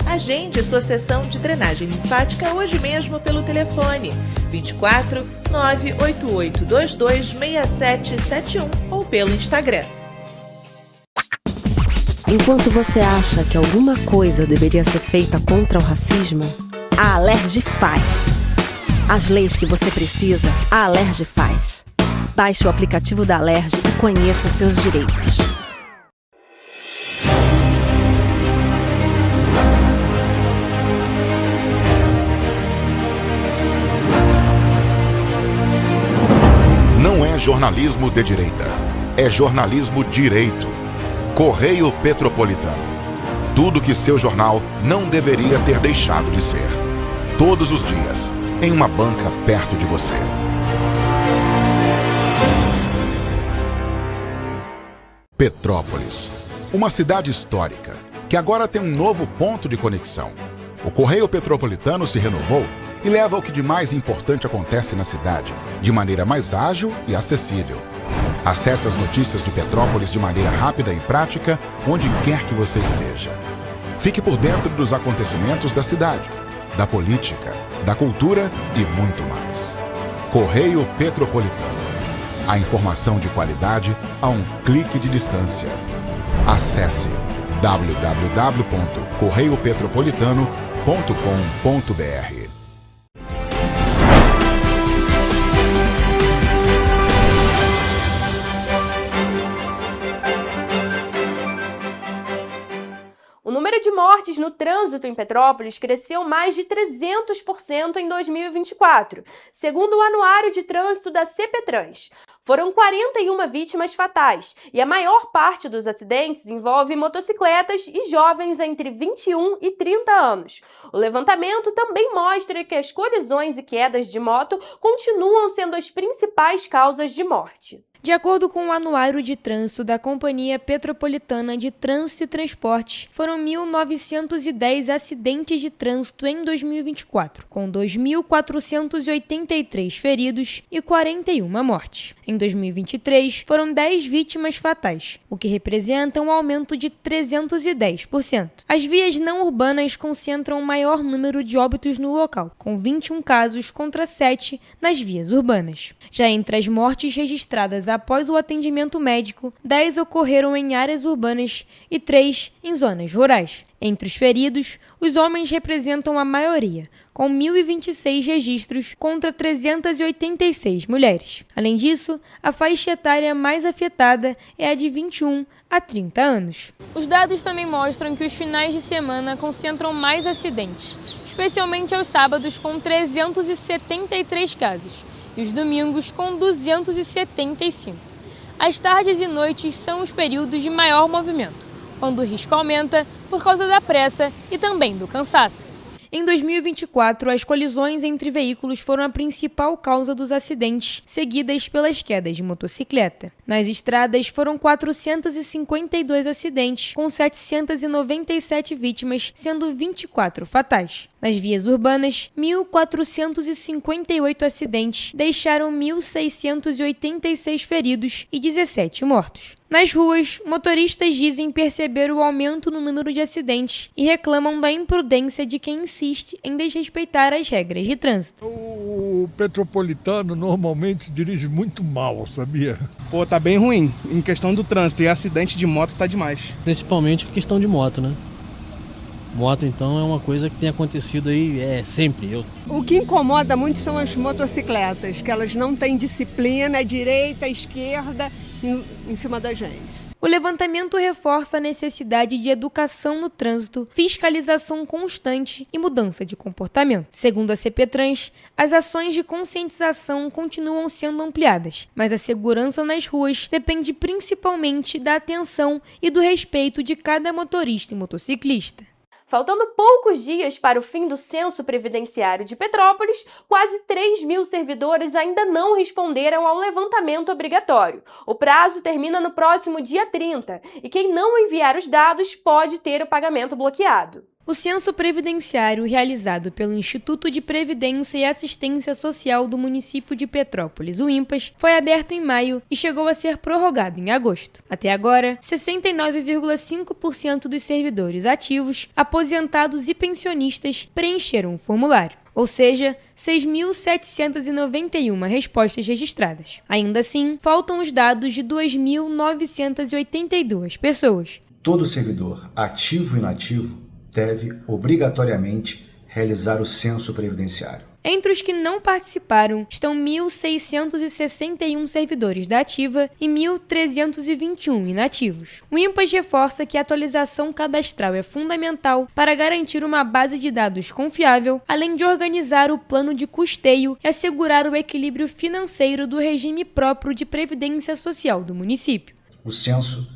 Agende sua sessão de drenagem linfática hoje mesmo pelo telefone 24 988 22 6771 ou pelo Instagram. Enquanto você acha que alguma coisa deveria ser feita contra o racismo, a Alerj faz. As leis que você precisa, a Alerj faz. Baixe o aplicativo da Alerj e conheça seus direitos. Não é jornalismo de direita, é jornalismo direito. Correio Petropolitano. Tudo que seu jornal não deveria ter deixado de ser. Todos os dias, em uma banca perto de você. Petrópolis, uma cidade histórica, que agora tem um novo ponto de conexão. O Correio Petropolitano se renovou e leva o que de mais importante acontece na cidade, de maneira mais ágil e acessível. Acesse as notícias de Petrópolis de maneira rápida e prática, onde quer que você esteja. Fique por dentro dos acontecimentos da cidade, da política, da cultura e muito mais. Correio Petropolitano. A informação de qualidade a um clique de distância. Acesse www.correiopetropolitano.com.br. mortes no trânsito em Petrópolis cresceu mais de 300% em 2024, segundo o Anuário de Trânsito da CPTrans. Foram 41 vítimas fatais e a maior parte dos acidentes envolve motocicletas e jovens entre 21 e 30 anos. O levantamento também mostra que as colisões e quedas de moto continuam sendo as principais causas de morte. De acordo com o Anuário de Trânsito da Companhia Petropolitana de Trânsito e Transporte, foram 1.910 acidentes de trânsito em 2024, com 2.483 feridos e 41 mortes. Em 2023, foram 10 vítimas fatais, o que representa um aumento de 310%. As vias não urbanas concentram o maior número de óbitos no local, com 21 casos contra 7 nas vias urbanas. Já entre as mortes registradas após o atendimento médico, 10 ocorreram em áreas urbanas e 3 em zonas rurais. Entre os feridos, os homens representam a maioria, com 1.026 registros contra 386 mulheres. Além disso, a faixa etária mais afetada é a de 21 a 30 anos. Os dados também mostram que os finais de semana concentram mais acidentes, especialmente aos sábados, com 373 casos, e os domingos, com 275. As tardes e noites são os períodos de maior movimento, quando o risco aumenta por causa da pressa e também do cansaço. Em 2024, as colisões entre veículos foram a principal causa dos acidentes, seguidas pelas quedas de motocicleta. Nas estradas, foram 452 acidentes, com 797 vítimas, sendo 24 fatais. Nas vias urbanas, 1.458 acidentes deixaram 1.686 feridos e 17 mortos. Nas ruas, motoristas dizem perceber o aumento no número de acidentes e reclamam da imprudência de quem insiste em desrespeitar as regras de trânsito. O petropolitano normalmente dirige muito mal, sabia? Pô, tá bem ruim. Em questão do trânsito e acidente de moto tá demais. Principalmente questão de moto, né? Moto, então, é uma coisa que tem acontecido aí sempre. O que incomoda muito são as motocicletas, que elas não têm disciplina, direita, esquerda, em cima da gente. O levantamento reforça a necessidade de educação no trânsito, fiscalização constante e mudança de comportamento. Segundo a CPTrans, as ações de conscientização continuam sendo ampliadas, mas a segurança nas ruas depende principalmente da atenção e do respeito de cada motorista e motociclista. Faltando poucos dias para o fim do censo previdenciário de Petrópolis, quase 3.000 servidores ainda não responderam ao levantamento obrigatório. O prazo termina no próximo dia 30 e quem não enviar os dados pode ter o pagamento bloqueado. O censo previdenciário realizado pelo Instituto de Previdência e Assistência Social do município de Petrópolis, o INPAS, foi aberto em maio e chegou a ser prorrogado em agosto. Até agora, 69,5% dos servidores ativos, aposentados e pensionistas preencheram o formulário, ou seja, 6.791 respostas registradas. Ainda assim, faltam os dados de 2.982 pessoas. Todo servidor, ativo e inativo, deve obrigatoriamente realizar o censo previdenciário. Entre os que não participaram estão 1.661 servidores da ativa e 1.321 inativos. O INPAS reforça que a atualização cadastral é fundamental para garantir uma base de dados confiável, além de organizar o plano de custeio e assegurar o equilíbrio financeiro do regime próprio de previdência social do município. O censo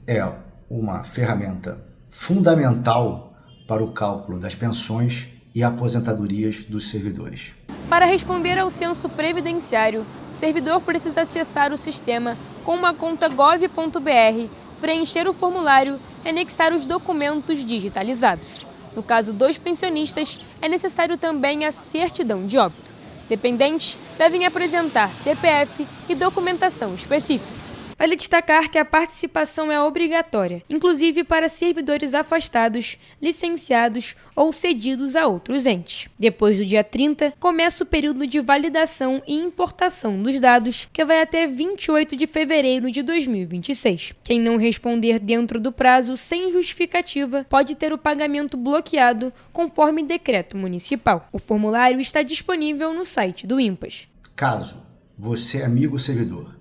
é uma ferramenta fundamental para o cálculo das pensões e aposentadorias dos servidores. Para responder ao censo previdenciário, o servidor precisa acessar o sistema com uma conta gov.br, preencher o formulário e anexar os documentos digitalizados. No caso dos pensionistas, é necessário também a certidão de óbito. Dependentes devem apresentar CPF e documentação específica. Vale destacar que a participação é obrigatória, inclusive para servidores afastados, licenciados ou cedidos a outros entes. Depois do dia 30, começa o período de validação e importação dos dados, que vai até 28 de fevereiro de 2026. Quem não responder dentro do prazo sem justificativa pode ter o pagamento bloqueado conforme decreto municipal. O formulário está disponível no site do INPAS. Caso você, amigo servidor,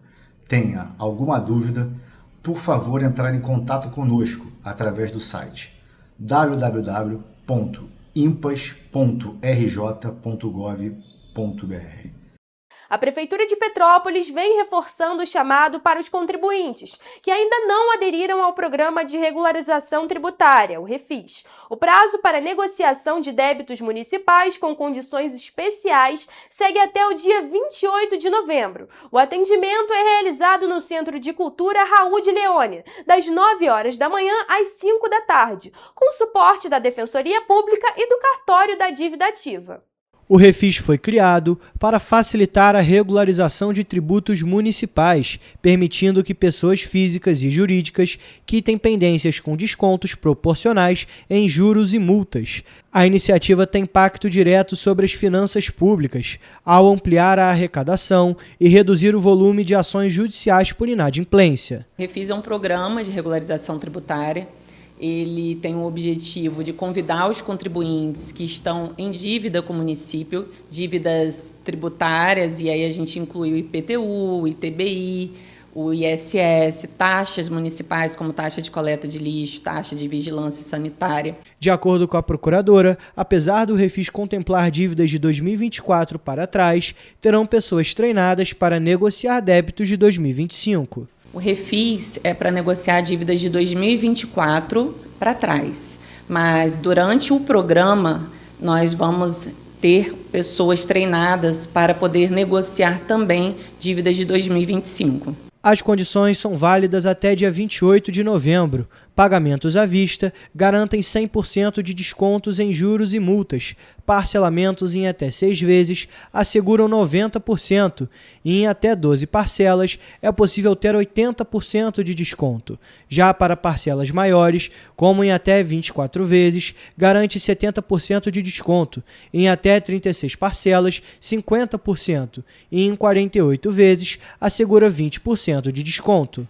tenha alguma dúvida, por favor entrar em contato conosco através do site www.impas.rj.gov.br. A Prefeitura de Petrópolis vem reforçando o chamado para os contribuintes que ainda não aderiram ao Programa de Regularização Tributária, o Refis. O prazo para negociação de débitos municipais com condições especiais segue até o dia 28 de novembro. O atendimento é realizado no Centro de Cultura Raul de Leone, das 9 horas da manhã às 5 da tarde, com suporte da Defensoria Pública e do Cartório da Dívida Ativa. O Refis foi criado para facilitar a regularização de tributos municipais, permitindo que pessoas físicas e jurídicas quitem pendências com descontos proporcionais em juros e multas. A iniciativa tem impacto direto sobre as finanças públicas, ao ampliar a arrecadação e reduzir o volume de ações judiciais por inadimplência. O Refis é um programa de regularização tributária. Ele tem o objetivo de convidar os contribuintes que estão em dívida com o município, dívidas tributárias, e aí a gente inclui o IPTU, o ITBI, o ISS, taxas municipais como taxa de coleta de lixo, taxa de vigilância sanitária. De acordo com a procuradora, apesar do Refis contemplar dívidas de 2024 para trás, terão pessoas treinadas para negociar débitos de 2025. O Refis é para negociar dívidas de 2024 para trás, mas durante o programa nós vamos ter pessoas treinadas para poder negociar também dívidas de 2025. As condições são válidas até dia 28 de novembro. Pagamentos à vista garantem 100% de descontos em juros e multas. Parcelamentos em até 6 vezes asseguram 90% e em até 12 parcelas é possível ter 80% de desconto. Já para parcelas maiores, como em até 24 vezes, garante 70% de desconto. Em até 36 parcelas, 50% e em 48 vezes assegura 20% de desconto.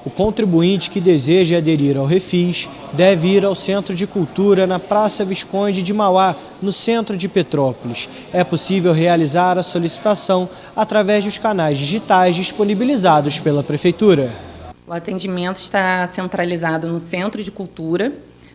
O contribuinte que deseja aderir ao Refis deve ir ao Centro de Cultura na Praça Visconde de Mauá, no centro de Petrópolis. É possível realizar a solicitação através dos canais digitais disponibilizados pela Prefeitura. O atendimento está centralizado no Centro de Cultura,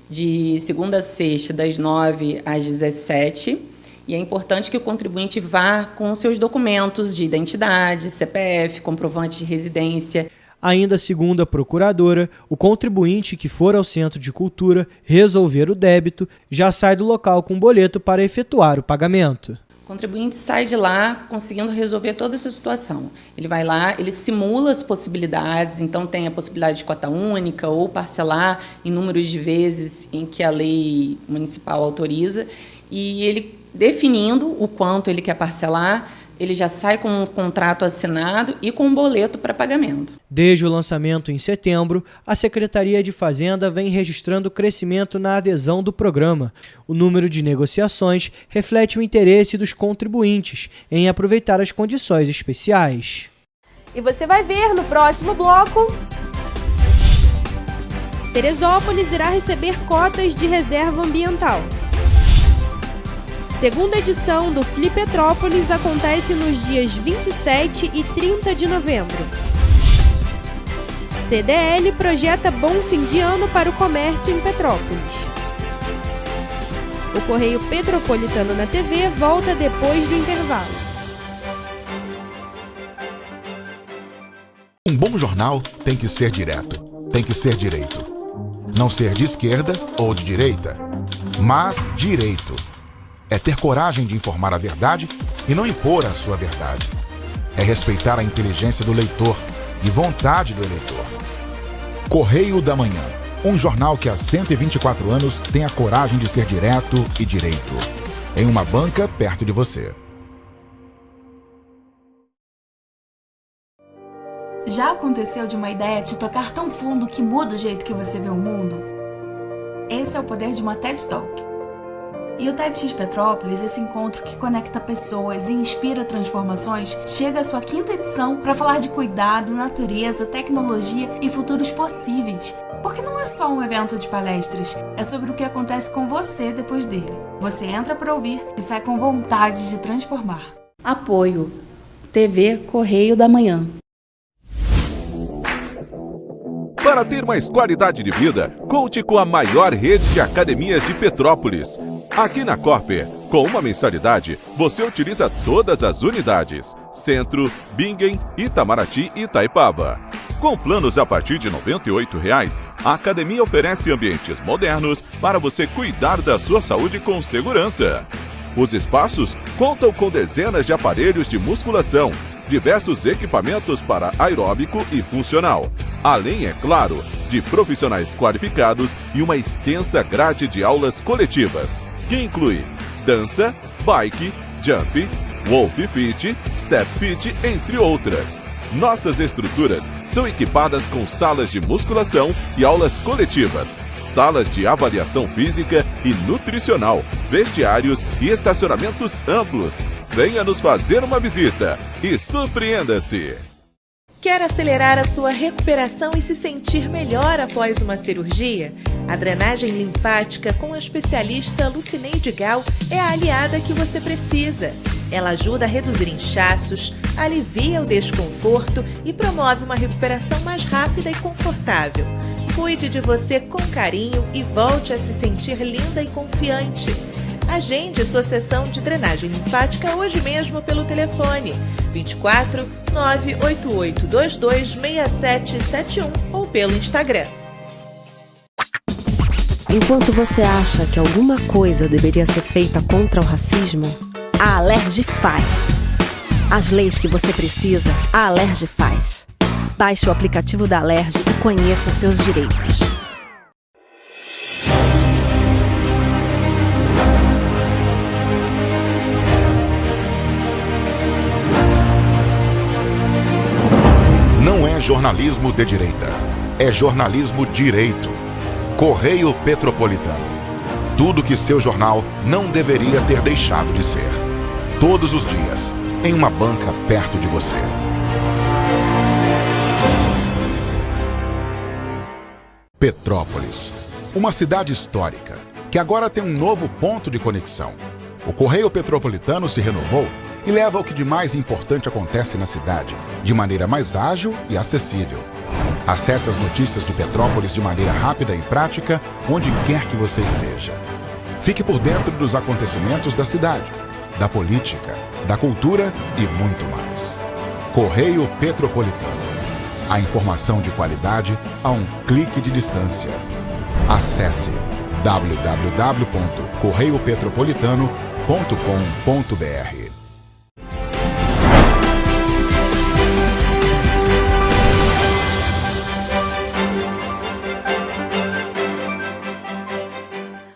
de segunda a sexta, das 9 às 17. E é importante que o contribuinte vá com seus documentos de identidade, CPF, comprovante de residência. Ainda segundo a procuradora, o contribuinte que for ao Centro de Cultura resolver o débito já sai do local com boleto para efetuar o pagamento. O contribuinte sai de lá conseguindo resolver toda essa situação. Ele vai lá, ele simula as possibilidades, então tem a possibilidade de cota única ou parcelar em números de vezes em que a lei municipal autoriza, e ele definindo o quanto ele quer parcelar, ele já sai com um contrato assinado e com um boleto para pagamento. Desde o lançamento em setembro, a Secretaria de Fazenda vem registrando crescimento na adesão do programa. O número de negociações reflete o interesse dos contribuintes em aproveitar as condições especiais. E você vai ver no próximo bloco: Teresópolis irá receber cotas de reserva ambiental. Segunda edição do Fli Petrópolis acontece nos dias 27 e 30 de novembro. CDL projeta bom fim de ano para o comércio em Petrópolis. O Correio Petropolitano na TV volta depois do intervalo. Um bom jornal tem que ser direto, tem que ser direito. Não ser de esquerda ou de direita, mas direito. É ter coragem de informar a verdade e não impor a sua verdade. É respeitar a inteligência do leitor e vontade do eleitor. Correio da Manhã, um jornal que há 124 anos tem a coragem de ser direto e direito. Em uma banca perto de você. Já aconteceu de uma ideia te tocar tão fundo que muda o jeito que você vê o mundo? Esse é o poder de uma TED Talk. E o TEDx Petrópolis, esse encontro que conecta pessoas e inspira transformações, chega à sua 5ª edição para falar de cuidado, natureza, tecnologia e futuros possíveis. Porque não é só um evento de palestras, é sobre o que acontece com você depois dele. Você entra para ouvir e sai com vontade de transformar. Apoio TV Correio da Manhã. Para ter mais qualidade de vida, conte com a maior rede de academias de Petrópolis. Aqui na Corper, com uma mensalidade, você utiliza todas as unidades: Centro, Bingen, Itamaraty e Itaipava. Com planos a partir de R$ 98,00, a academia oferece ambientes modernos para você cuidar da sua saúde com segurança. Os espaços contam com dezenas de aparelhos de musculação, diversos equipamentos para aeróbico e funcional, além, é claro, de profissionais qualificados e uma extensa grade de aulas coletivas, que inclui dança, bike, jump, wolf fit, step fit, entre outras. Nossas estruturas são equipadas com salas de musculação e aulas coletivas, salas de avaliação física e nutricional, vestiários e estacionamentos amplos. Venha nos fazer uma visita e surpreenda-se! Quer acelerar a sua recuperação e se sentir melhor após uma cirurgia? A drenagem linfática com a especialista Lucineide Gal é a aliada que você precisa. Ela ajuda a reduzir inchaços, alivia o desconforto e promove uma recuperação mais rápida e confortável. Cuide de você com carinho e volte a se sentir linda e confiante. Agende sua sessão de drenagem linfática hoje mesmo pelo telefone 24 98822 6771 ou pelo Instagram. Enquanto você acha que alguma coisa deveria ser feita contra o racismo, a Alerj faz. As leis que você precisa, a Alerj faz. Baixe o aplicativo da Alerj e conheça seus direitos. Não é jornalismo de direita, é jornalismo direito. Correio Petropolitano. Tudo que seu jornal não deveria ter deixado de ser. Todos os dias, em uma banca perto de você. Petrópolis, uma cidade histórica, que agora tem um novo ponto de conexão. O Correio Petropolitano se renovou e leva o que de mais importante acontece na cidade, de maneira mais ágil e acessível. Acesse as notícias de Petrópolis de maneira rápida e prática, onde quer que você esteja. Fique por dentro dos acontecimentos da cidade, da política, da cultura e muito mais. Correio Petropolitano. A informação de qualidade a um clique de distância. Acesse www.correiopetropolitano.com.br.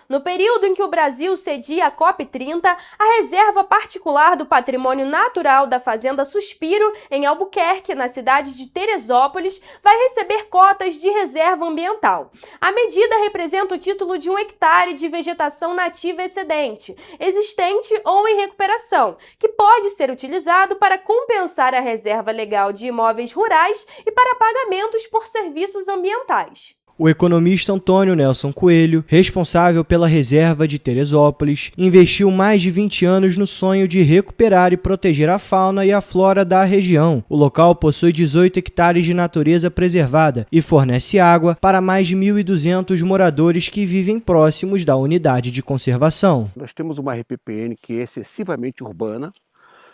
No período em que o Brasil cedia a COP30, a Reserva Particular do Patrimônio Natural da Fazenda Suspiro, em Albuquerque, na cidade de Teresópolis, vai receber cotas de reserva ambiental. A medida representa o título de 1 hectare de vegetação nativa excedente, existente ou em recuperação, que pode ser utilizado para compensar a reserva legal de imóveis rurais e para pagamentos por serviços ambientais. O economista Antônio Nelson Coelho, responsável pela reserva de Teresópolis, investiu mais de 20 anos no sonho de recuperar e proteger a fauna e a flora da região. O local possui 18 hectares de natureza preservada e fornece água para mais de 1.200 moradores que vivem próximos da unidade de conservação. Nós temos uma RPPN que é excessivamente urbana,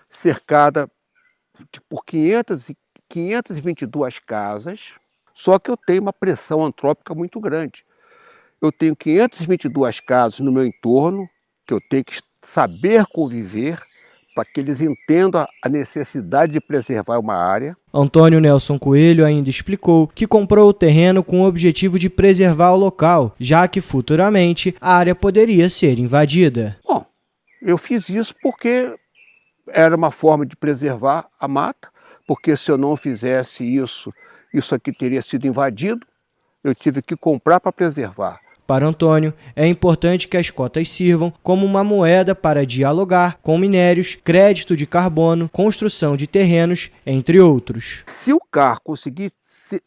cercada por 522 casas, só que eu tenho uma pressão antrópica muito grande. Eu tenho 522 casas no meu entorno, que eu tenho que saber conviver para que eles entendam a necessidade de preservar uma área. Antônio Nelson Coelho ainda explicou que comprou o terreno com o objetivo de preservar o local, já que futuramente a área poderia ser invadida. Bom, eu fiz isso porque era uma forma de preservar a mata, porque se eu não fizesse isso, isso aqui teria sido invadido, eu tive que comprar para preservar. Para Antônio, é importante que as cotas sirvam como uma moeda para dialogar com minérios, crédito de carbono, construção de terrenos, entre outros. Se o CAR conseguir,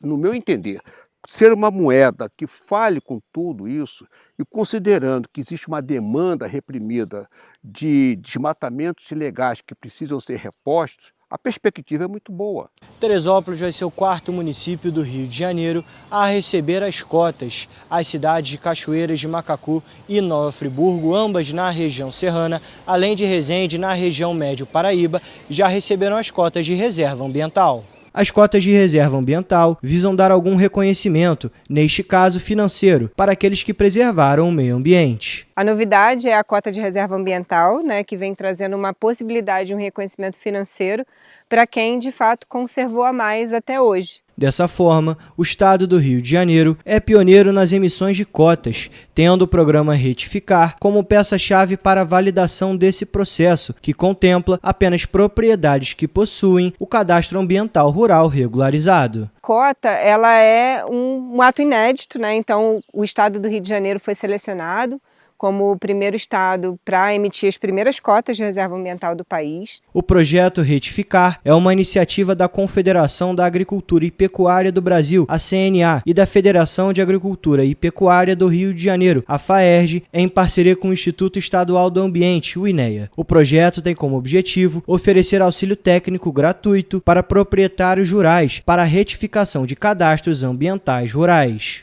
no meu entender, ser uma moeda que fale com tudo isso, e considerando que existe uma demanda reprimida de desmatamentos ilegais que precisam ser repostos, A perspectiva é muito boa. Teresópolis vai ser o 4º município do Rio de Janeiro a receber as cotas. As cidades de Cachoeiras de Macacu e Nova Friburgo, ambas na região serrana, além de Resende, na região Médio Paraíba, já receberam as cotas de reserva ambiental. As cotas de reserva ambiental visam dar algum reconhecimento, neste caso financeiro, para aqueles que preservaram o meio ambiente. A novidade é a cota de reserva ambiental, que vem trazendo uma possibilidade de um reconhecimento financeiro para quem, de fato, conservou a mais até hoje. Dessa forma, o estado do Rio de Janeiro é pioneiro nas emissões de cotas, tendo o programa Retificar como peça-chave para a validação desse processo, que contempla apenas propriedades que possuem o cadastro ambiental rural regularizado. Cota, ela é um ato inédito, então o estado do Rio de Janeiro foi selecionado como o primeiro estado para emitir as primeiras cotas de reserva ambiental do país. O projeto Retificar é uma iniciativa da Confederação da Agricultura e Pecuária do Brasil, a CNA, e da Federação de Agricultura e Pecuária do Rio de Janeiro, a FAERJ, em parceria com o Instituto Estadual do Ambiente, o INEA. O projeto tem como objetivo oferecer auxílio técnico gratuito para proprietários rurais para a retificação de cadastros ambientais rurais.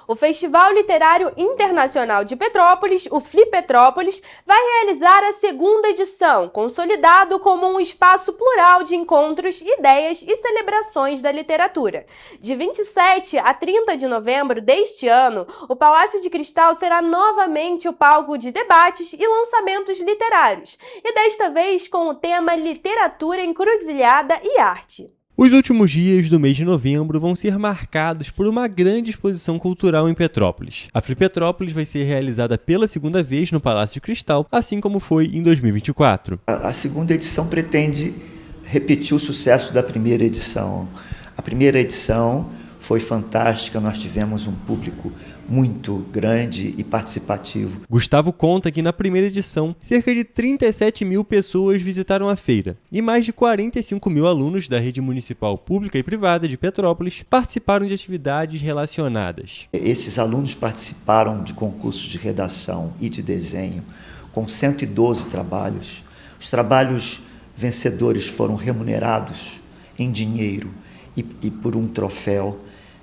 O Festival Literário Internacional de Petrópolis, o Flipetrópolis, vai realizar a 2ª edição, consolidado como um espaço plural de encontros, ideias e celebrações da literatura. De 27 a 30 de novembro deste ano, o Palácio de Cristal será novamente o palco de debates e lançamentos literários, e desta vez com o tema Literatura, Encruzilhada e Arte. Os últimos dias do mês de novembro vão ser marcados por uma grande exposição cultural em Petrópolis. A Flipetrópolis vai ser realizada pela 2ª vez no Palácio de Cristal, assim como foi em 2024. A 2ª edição pretende repetir o sucesso da primeira edição. A primeira edição foi fantástica, nós tivemos um público muito grande e participativo. Gustavo conta que na primeira edição, cerca de 37 mil pessoas visitaram a feira e mais de 45 mil alunos da rede municipal pública e privada de Petrópolis participaram de atividades relacionadas. Esses alunos participaram de concursos de redação e de desenho com 112 trabalhos. Os trabalhos vencedores foram remunerados em dinheiro e por um troféu,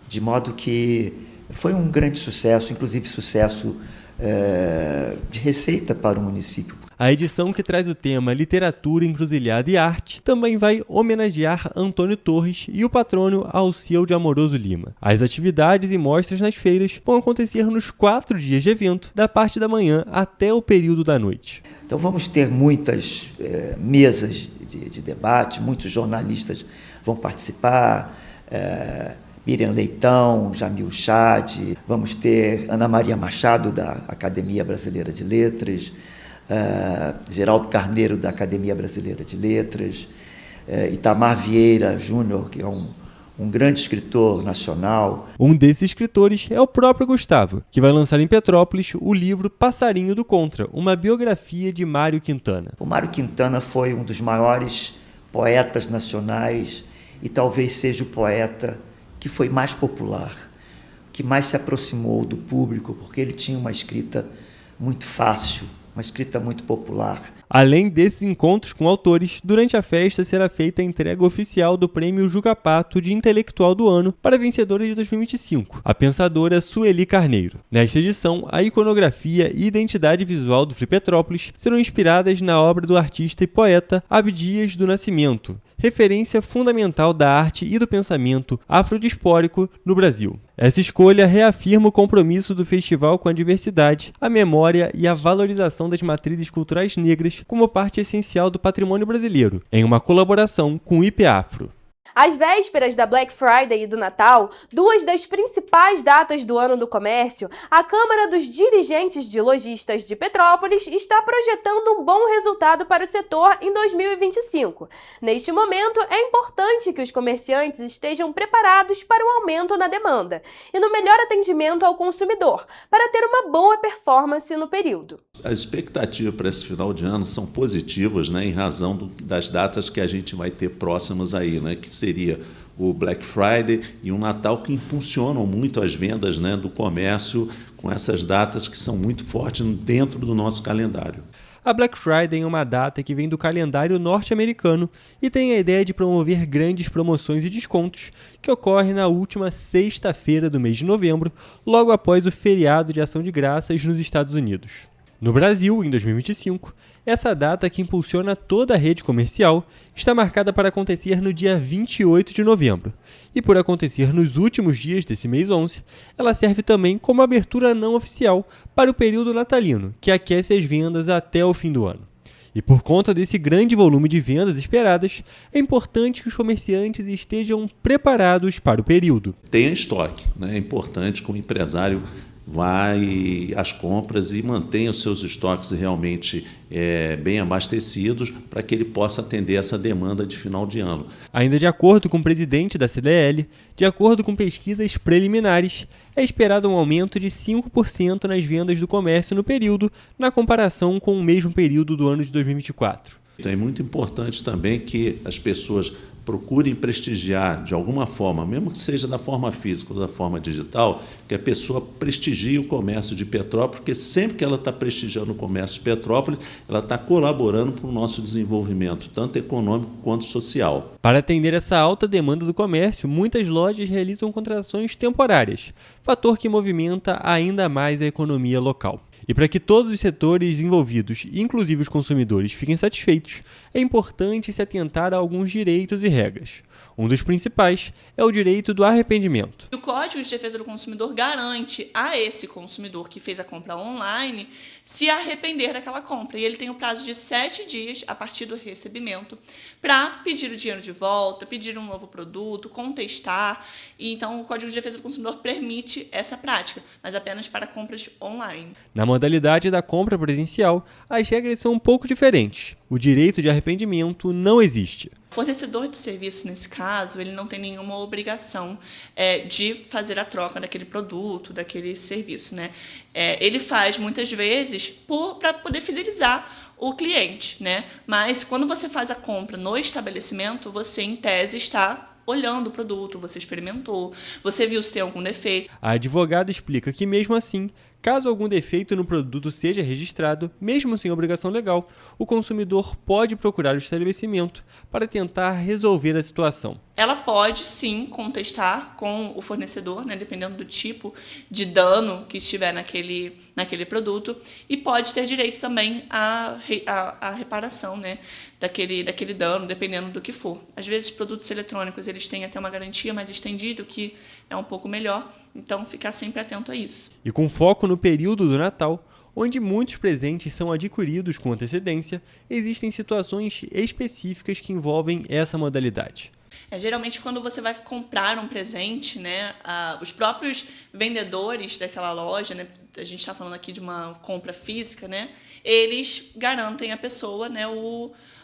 de modo que foi um grande sucesso, inclusive sucesso de receita para o município. A edição que traz o tema Literatura, Encruzilhada e Arte também vai homenagear Antônio Torres e o patrono Alcieu de Amoroso Lima. As atividades e mostras nas feiras vão acontecer nos 4 dias de evento, da parte da manhã até o período da noite. Então vamos ter muitas mesas de debate, muitos jornalistas vão participar, Miriam Leitão, Jamil Chad, vamos ter Ana Maria Machado, da Academia Brasileira de Letras, Geraldo Carneiro, da Academia Brasileira de Letras, Itamar Vieira Júnior, que é um grande escritor nacional. Um desses escritores é o próprio Gustavo, que vai lançar em Petrópolis o livro Passarinho do Contra, uma biografia de Mário Quintana. O Mário Quintana foi um dos maiores poetas nacionais e talvez seja o poeta que foi mais popular, que mais se aproximou do público, porque ele tinha uma escrita muito fácil, uma escrita muito popular. Além desses encontros com autores, durante a festa será feita a entrega oficial do Prêmio Juca Pato de Intelectual do Ano para a vencedora de 2025, a pensadora Sueli Carneiro. Nesta edição, a iconografia e identidade visual do Flipetrópolis serão inspiradas na obra do artista e poeta Abdias do Nascimento, referência fundamental da arte e do pensamento afrodispórico no Brasil. Essa escolha reafirma o compromisso do festival com a diversidade, a memória e a valorização das matrizes culturais negras como parte essencial do patrimônio brasileiro, em uma colaboração com o IPAfro. Às vésperas da Black Friday e do Natal, duas das principais datas do ano do comércio, a Câmara dos Dirigentes de Lojistas de Petrópolis está projetando um bom resultado para o setor em 2025. Neste momento, é importante que os comerciantes estejam preparados para o aumento na demanda e no melhor atendimento ao consumidor, para ter uma boa performance no período. As expectativas para esse final de ano são positivas, em razão das datas que a gente vai ter próximas aí, que seria o Black Friday e o Natal, que impulsionam muito as vendas do comércio com essas datas que são muito fortes dentro do nosso calendário. A Black Friday é uma data que vem do calendário norte-americano e tem a ideia de promover grandes promoções e descontos, que ocorre na última sexta-feira do mês de novembro, logo após o feriado de Ação de Graças nos Estados Unidos. No Brasil, em 2025, essa data que impulsiona toda a rede comercial está marcada para acontecer no dia 28 de novembro. E por acontecer nos últimos dias desse mês 11, ela serve também como abertura não oficial para o período natalino, que aquece as vendas até o fim do ano. E por conta desse grande volume de vendas esperadas, é importante que os comerciantes estejam preparados para o período. Tenha estoque, né? É importante que o empresário vai às compras e mantenha os seus estoques realmente bem abastecidos para que ele possa atender essa demanda de final de ano. Ainda de acordo com o presidente da CDL, de acordo com pesquisas preliminares, é esperado um aumento de 5% nas vendas do comércio no período, na comparação com o mesmo período do ano de 2024. Então é muito importante também que as pessoas procurem prestigiar de alguma forma, mesmo que seja da forma física ou da forma digital, que a pessoa prestigie o comércio de Petrópolis, porque sempre que ela está prestigiando o comércio de Petrópolis, ela está colaborando para o nosso desenvolvimento, tanto econômico quanto social. Para atender essa alta demanda do comércio, muitas lojas realizam contratações temporárias, fator que movimenta ainda mais a economia local. E para que todos os setores envolvidos, inclusive os consumidores, fiquem satisfeitos, é importante se atentar a alguns direitos e regras. Um dos principais é o direito do arrependimento. O Código de Defesa do Consumidor garante a esse consumidor que fez a compra online se arrepender daquela compra. E ele tem o prazo de 7 dias a partir do recebimento para pedir o dinheiro de volta, pedir um novo produto, contestar. E então o Código de Defesa do Consumidor permite essa prática, mas apenas para compras online. Na modalidade da compra presencial, as regras são um pouco diferentes. O direito de arrependimento não existe. O fornecedor de serviço, nesse caso, ele não tem nenhuma obrigação de fazer a troca daquele produto, daquele serviço, né? Ele faz, muitas vezes, para poder fidelizar o cliente, né? Mas, quando você faz a compra no estabelecimento, você, em tese, está olhando o produto, você experimentou, você viu se tem algum defeito. A advogada explica que, mesmo assim, caso algum defeito no produto seja registrado, mesmo sem obrigação legal, o consumidor pode procurar o estabelecimento para tentar resolver a situação. Ela pode, sim, contestar com o fornecedor, né, dependendo do tipo de dano que estiver naquele produto, e pode ter direito também à reparação, né, daquele dano, dependendo do que for. Às vezes, produtos eletrônicos eles têm até uma garantia mais estendida, que é um pouco melhor, então ficar sempre atento a isso. E com foco no período do Natal, onde muitos presentes são adquiridos com antecedência, existem situações específicas que envolvem essa modalidade. Geralmente, quando você vai comprar um presente, né, os próprios vendedores daquela loja, né, a gente está falando aqui de uma compra física, né, eles garantem à pessoa, né,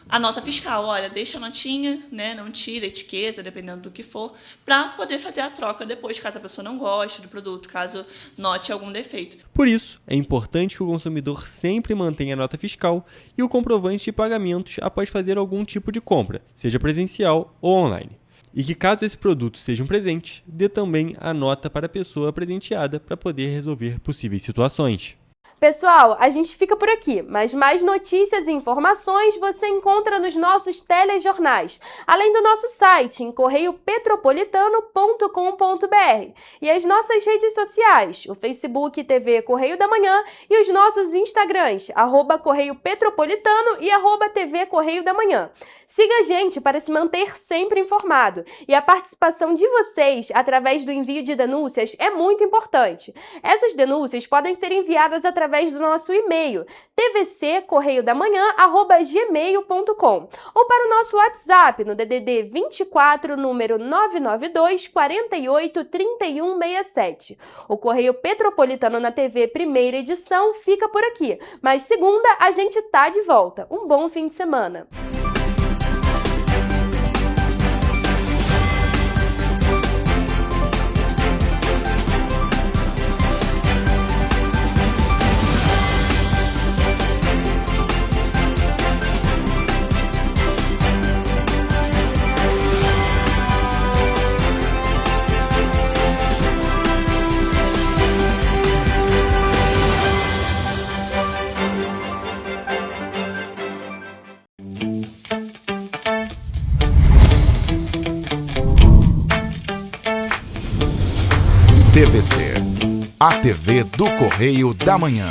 a nota fiscal. Olha, deixa a notinha, né, não tira a etiqueta, dependendo do que for, para poder fazer a troca depois, caso a pessoa não goste do produto, caso note algum defeito. Por isso, é importante que o consumidor sempre mantenha a nota fiscal e o comprovante de pagamentos após fazer algum tipo de compra, seja presencial ou online. E que, caso esse produto seja um presente, dê também a nota para a pessoa presenteada para poder resolver possíveis situações. Pessoal, a gente fica por aqui, mas mais notícias e informações você encontra nos nossos telejornais, além do nosso site em correiopetropolitano.com.br e as nossas redes sociais, o Facebook TV Correio da Manhã e os nossos Instagrams, @Correio Petropolitano e @TV Correio da Manhã. Siga a gente para se manter sempre informado e a participação de vocês através do envio de denúncias é muito importante. Essas denúncias podem ser enviadas através do nosso e-mail tvccorreiodamanhã@gmail.com ou para o nosso WhatsApp no DDD 24 número 992 48 31 67. O Correio Petropolitano na TV primeira edição fica por aqui, mas segunda a gente tá de volta. Um bom fim de semana. TVC, a TV do Correio da Manhã.